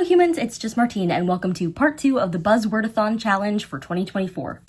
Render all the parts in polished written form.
humans, it's just Martine, and welcome to part 2 of the Buzzwordathon challenge for 2024.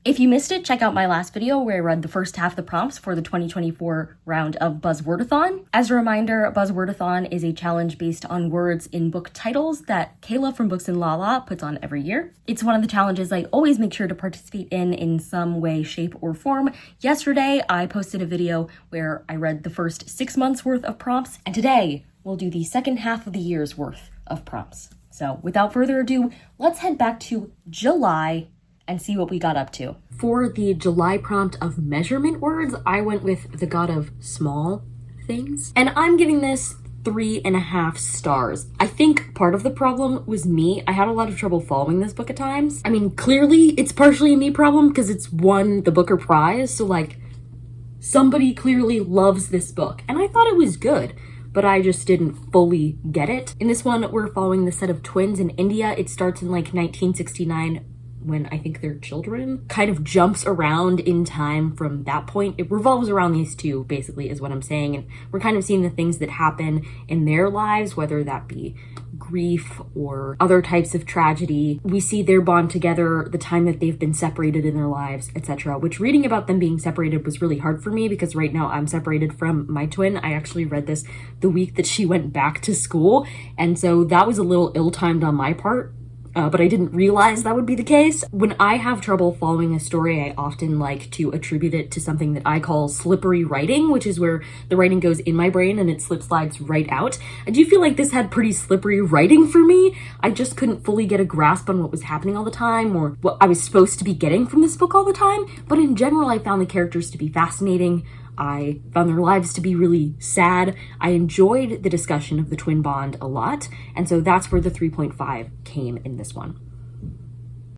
If you missed it, check out my last video where I read the first half of the prompts for the 2024 round of Buzzwordathon. As a reminder, Buzzwordathon is a challenge based on words in book titles that Kayla from Books and Lala puts on every year. It's one of the challenges I always make sure to participate in some way, shape, or form. Yesterday, I posted a video where I read the first 6 months worth of prompts, and today we'll do the second half of the year's worth of prompts. So without further ado, let's head back to July and see what we got up to. For the July prompt of measurement words, I went with the god of small things. And I'm giving this 3.5 stars. I think part of the problem was me. I had a lot of trouble following this book at times. I mean, clearly it's partially a me problem because it's won the Booker Prize. So like, somebody clearly loves this book. And I thought it was good, but I just didn't fully get it. In this one, we're following the set of twins in India. It starts in like 1969 when I think their children kind of jumps around in time from that point. It revolves around these two, basically, is what I'm saying. And we're kind of seeing the things that happen in their lives, whether that be grief or other types of tragedy. We see their bond together, the time that they've been separated in their lives, etc. Which reading about them being separated was really hard for me because right now I'm separated from my twin. I actually read this the week that she went back to school. And so that was a little ill-timed on my part. But I didn't realize that would be the case. When I have trouble following a story, I often like to attribute it to something that I call slippery writing, which is where the writing goes in my brain and it slides right out. I do feel like this had pretty slippery writing for me. I just couldn't fully get a grasp on what was happening all the time or what I was supposed to be getting from this book all the time. But in general, I found the characters to be fascinating. I found their lives to be really sad. I enjoyed the discussion of the twin bond a lot, and so that's where the 3.5 came in this one.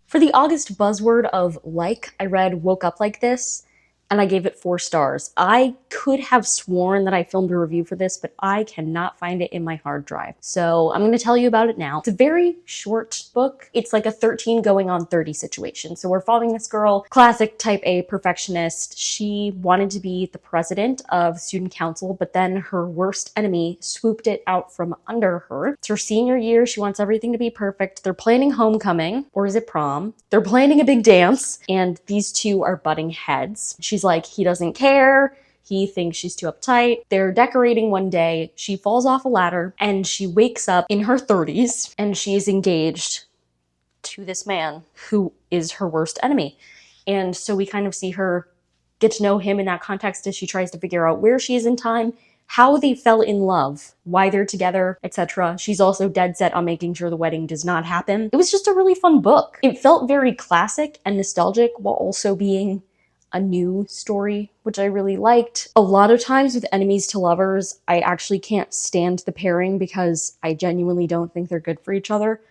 For the August buzzword of like, I read Woke Up Like This, and I gave it 4 stars. I could have sworn that I filmed a review for this, but I cannot find it in my hard drive. So I'm going to tell you about it now. It's a very short book. It's like a 13 going on 30 situation. So we're following this girl, classic type A perfectionist. She wanted to be the president of student council, but then her worst enemy swooped it out from under her. It's her senior year. She wants everything to be perfect. They're planning homecoming, or is it prom? They're planning a big dance, and these two are butting heads. She's like, he doesn't care. He thinks she's too uptight. They're decorating one day. She falls off a ladder and she wakes up in her 30s and she is engaged to this man who is her worst enemy. And so we kind of see her get to know him in that context as she tries to figure out where she is in time, how they fell in love, why they're together, etc. She's also dead set on making sure the wedding does not happen. It was just a really fun book. It felt very classic and nostalgic while also being a new story, which I really liked. A lot of times with enemies to lovers, I actually can't stand the pairing because I genuinely don't think they're good for each other.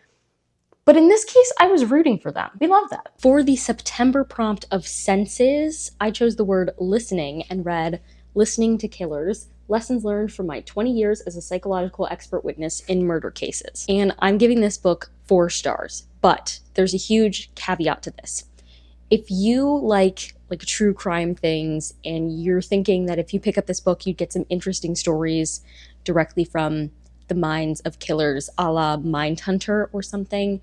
But in this case, I was rooting for them. We love that. For the September prompt of senses, I chose the word listening and read Listening to Killers, Lessons Learned from My 20 Years as a Psychological Expert Witness in Murder Cases. And I'm giving this book 4 stars, but there's a huge caveat to this. If you like true crime things and you're thinking that if you pick up this book, you'd get some interesting stories directly from the minds of killers, a la Mindhunter or something,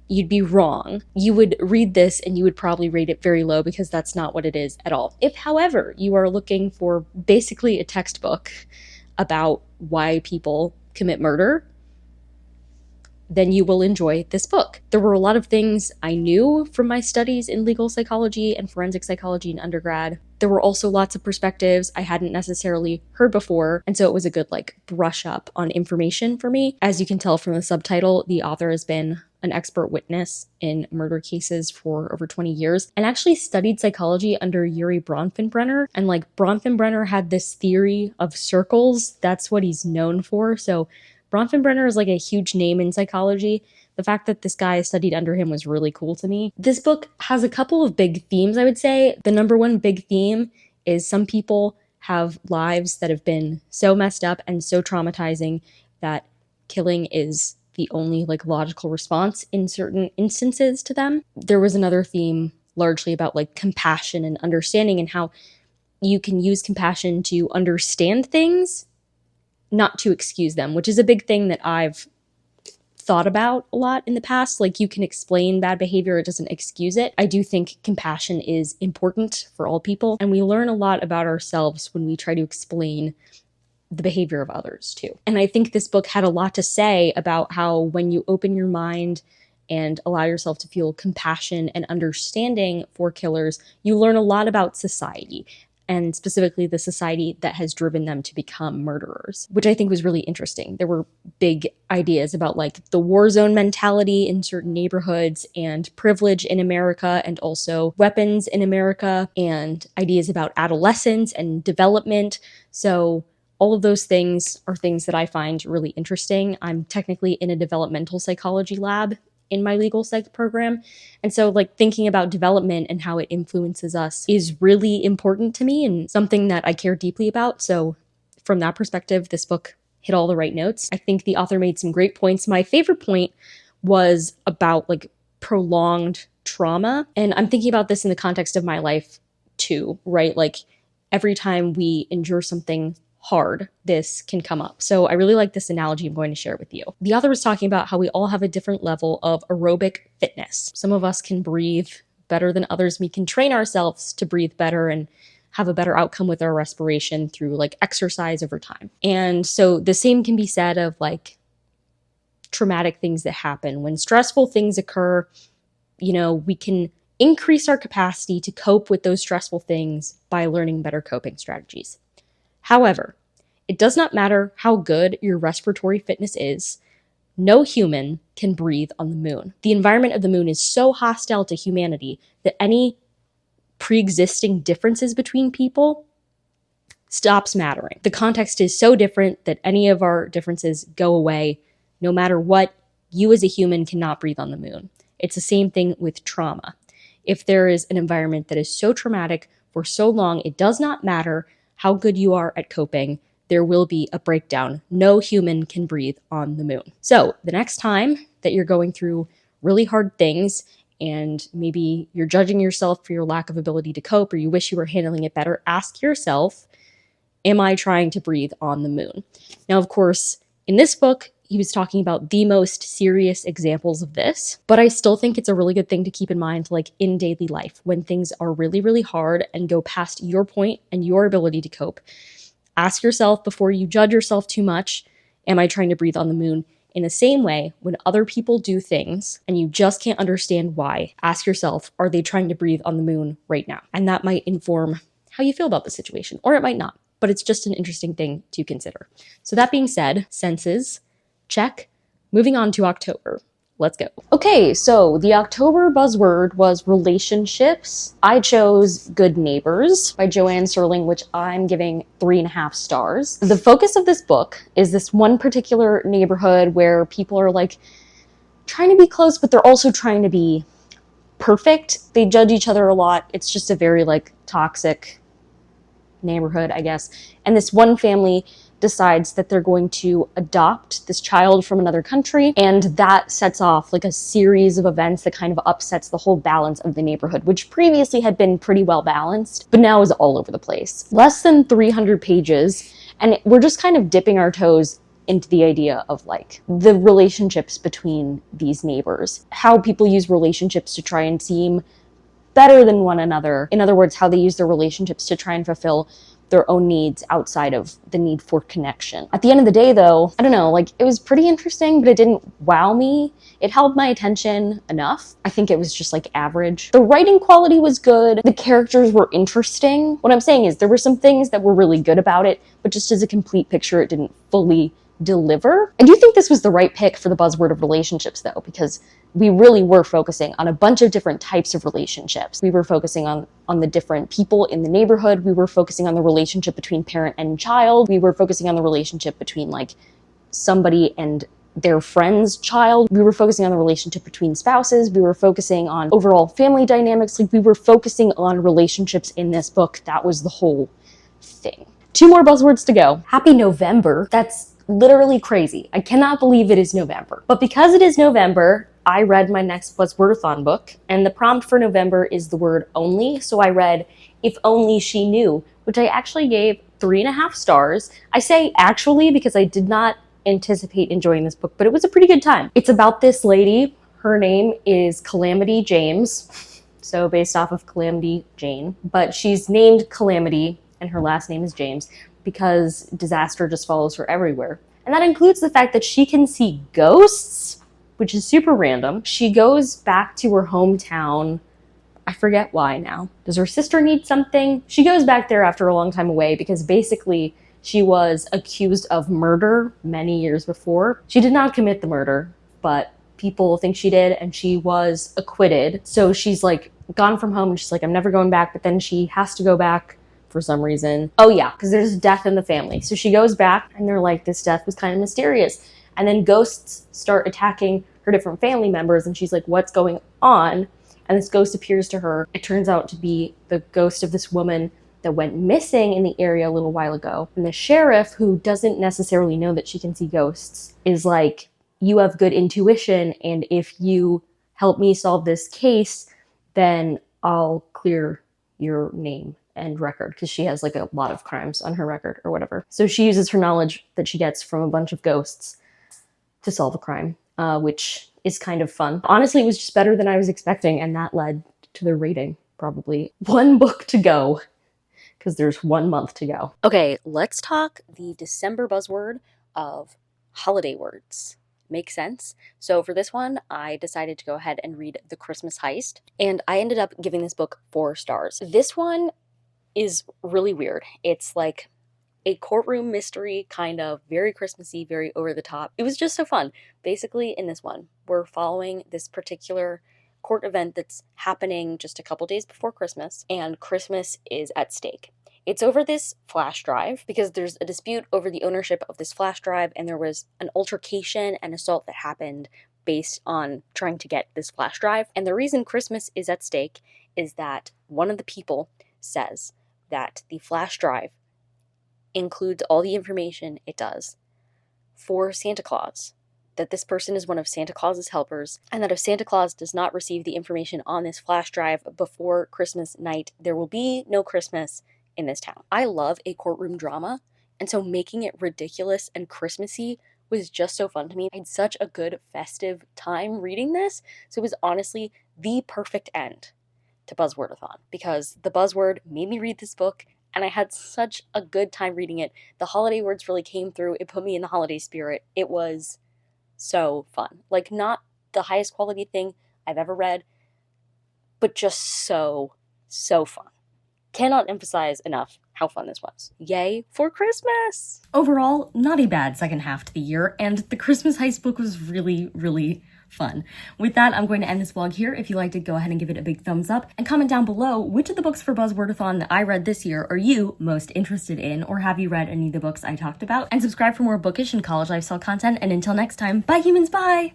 you'd be wrong. You would read this and you would probably rate it very low because that's not what it is at all. If, however, you are looking for basically a textbook about why people commit murder, then you will enjoy this book. There were a lot of things I knew from my studies in legal psychology and forensic psychology in undergrad. There were also lots of perspectives I hadn't necessarily heard before, and so it was a good brush up on information for me. As you can tell from the subtitle, the author has been an expert witness in murder cases for over 20 years and actually studied psychology under Yuri Bronfenbrenner. And Bronfenbrenner had this theory of circles. That's what he's known for. So Bronfenbrenner is a huge name in psychology. The fact that this guy studied under him was really cool to me. This book has a couple of big themes, I would say. The number one big theme is some people have lives that have been so messed up and so traumatizing that killing is the only logical response in certain instances to them. There was another theme largely about compassion and understanding and how you can use compassion to understand things not to excuse them, which is a big thing that I've thought about a lot in the past. Like, you can explain bad behavior, it doesn't excuse it. I do think compassion is important for all people, and we learn a lot about ourselves when we try to explain the behavior of others too. And I think this book had a lot to say about how when you open your mind and allow yourself to feel compassion and understanding for killers, you learn a lot about society, and specifically the society that has driven them to become murderers, which I think was really interesting. There were big ideas about like the war zone mentality in certain neighborhoods and privilege in America, and also weapons in America, and ideas about adolescence and development. So all of those things are things that I find really interesting. I'm technically in a developmental psychology lab in my legal psych program. And so like thinking about development and how it influences us is really important to me and something that I care deeply about. So from that perspective, this book hit all the right notes. I think the author made some great points. My favorite point was about like prolonged trauma. And I'm thinking about this in the context of my life too, right? Like every time we endure something hard, this can come up. So I really like this analogy I'm going to share with you. The author was talking about how we all have a different level of aerobic fitness. Some of us can breathe better than others. We can train ourselves to breathe better and have a better outcome with our respiration through like exercise over time. And so the same can be said of like traumatic things that happen. When stressful things occur, you know, we can increase our capacity to cope with those stressful things by learning better coping strategies. However, it does not matter how good your respiratory fitness is. No human can breathe on the moon. The environment of the moon is so hostile to humanity that any pre-existing differences between people stops mattering. The context is so different that any of our differences go away. No matter what, you as a human cannot breathe on the moon. It's the same thing with trauma. If there is an environment that is so traumatic for so long, it does not matter how good you are at coping, there will be a breakdown. No human can breathe on the moon. So the next time that you're going through really hard things and maybe you're judging yourself for your lack of ability to cope, or you wish you were handling it better, ask yourself, am I trying to breathe on the moon? Now, of course, in this book, he was talking about the most serious examples of this, but I still think it's a really good thing to keep in mind, like in daily life, when things are really, really hard and go past your point and your ability to cope. Ask yourself before you judge yourself too much, am I trying to breathe on the moon? In the same way, when other people do things and you just can't understand why, ask yourself, are they trying to breathe on the moon right now? And that might inform how you feel about the situation, or it might not, but it's just an interesting thing to consider. So that being said, senses, check. Moving on to October. Let's go. Okay, so the October buzzword was relationships. I chose Good Neighbors by Joanne Serling, which I'm giving 3.5 stars. The focus of this book is this one particular neighborhood where people are like trying to be close, but they're also trying to be perfect. They judge each other a lot. It's just a very like toxic neighborhood, I guess. And this one family decides that they're going to adopt this child from another country, and that sets off like a series of events that kind of upsets the whole balance of the neighborhood, which previously had been pretty well balanced, but now is all over the place. Less than 300 pages, and we're just kind of dipping our toes into the idea of like the relationships between these neighbors, how people use relationships to try and seem better than one another. In other words, how they use their relationships to try and fulfill their own needs outside of the need for connection. At the end of the day, though, I don't know, like it was pretty interesting, but it didn't wow me. It held my attention enough. I think it was just like average. The writing quality was good. The characters were interesting. What I'm saying is there were some things that were really good about it, but just as a complete picture, it didn't fully deliver. I do think this was the right pick for the buzzword of relationships, though, because we really were focusing on a bunch of different types of relationships. We were focusing on the different people in the neighborhood. We were focusing on the relationship between parent and child. We were focusing on the relationship between like somebody and their friend's child. We were focusing on the relationship between spouses. We were focusing on overall family dynamics. Like we were focusing on relationships in this book. That was the whole thing. 2 more buzzwords to go. Happy November. That's literally crazy. I cannot believe it is November. But because it is November, I read my next Buzzwordathon book, and the prompt for November is the word only, so I read If Only She Knew which I actually gave 3.5 stars. I say actually because I did not anticipate enjoying this book, but it was a pretty good time. It's about this lady. Her name is Calamity James, so based off of Calamity Jane, but she's named Calamity and her last name is James because disaster just follows her everywhere. And that includes the fact that she can see ghosts, which is super random. She goes back to her hometown. I forget why now. Does her sister need something? She goes back there after a long time away because basically she was accused of murder many years before. She did not commit the murder, but people think she did, and she was acquitted. So she's like gone from home and she's like, I'm never going back, but then she has to go back for some reason. Oh yeah, because there's death in the family. So she goes back and they're like, this death was kind of mysterious. And then ghosts start attacking her different family members and she's like, what's going on? And this ghost appears to her. It turns out to be the ghost of this woman that went missing in the area a little while ago. And the sheriff, who doesn't necessarily know that she can see ghosts, is like, you have good intuition, and if you help me solve this case, then I'll clear your name and record, because she has like a lot of crimes on her record or whatever. So she uses her knowledge that she gets from a bunch of ghosts to solve a crime, which is kind of fun. Honestly, it was just better than I was expecting, and that led to the rating, probably. 1 book to go, because there's 1 month to go. Okay, let's talk the December buzzword of holiday words. Make sense? So for this one, I decided to go ahead and read The Christmas Heist, and I ended up giving this book 4 stars. This one is really weird. It's like a courtroom mystery, kind of very Christmassy, very over the top. It was just so fun. Basically, in this one, we're following this particular court event that's happening just a couple days before Christmas, and Christmas is at stake. It's over this flash drive because there's a dispute over the ownership of this flash drive, and there was an altercation and assault that happened based on trying to get this flash drive. And the reason Christmas is at stake is that one of the people says that the flash drive includes all the information it does for Santa Claus, that this person is one of Santa Claus's helpers, and that if Santa Claus does not receive the information on this flash drive before Christmas night, there will be no Christmas in this town. I love a courtroom drama, and so making it ridiculous and Christmassy was just so fun to me. I had such a good festive time reading this, so it was honestly the perfect end to Buzzwordathon, because the buzzword made me read this book, and I had such a good time reading it. The holiday words really came through. It put me in the holiday spirit. It was so fun. Like, not the highest quality thing I've ever read, but just so fun. Cannot emphasize enough how fun this was. Yay for Christmas! Overall, not a bad second half to the year, and the Christmas Heist book was really, really fun. With that, I'm going to end this vlog here. If you liked it, go ahead and give it a big thumbs up, and comment down below which of the books for Buzzwordathon that I read this year are you most interested in, or have you read any of the books I talked about? And subscribe for more bookish and college lifestyle content, and until next time, bye humans, bye!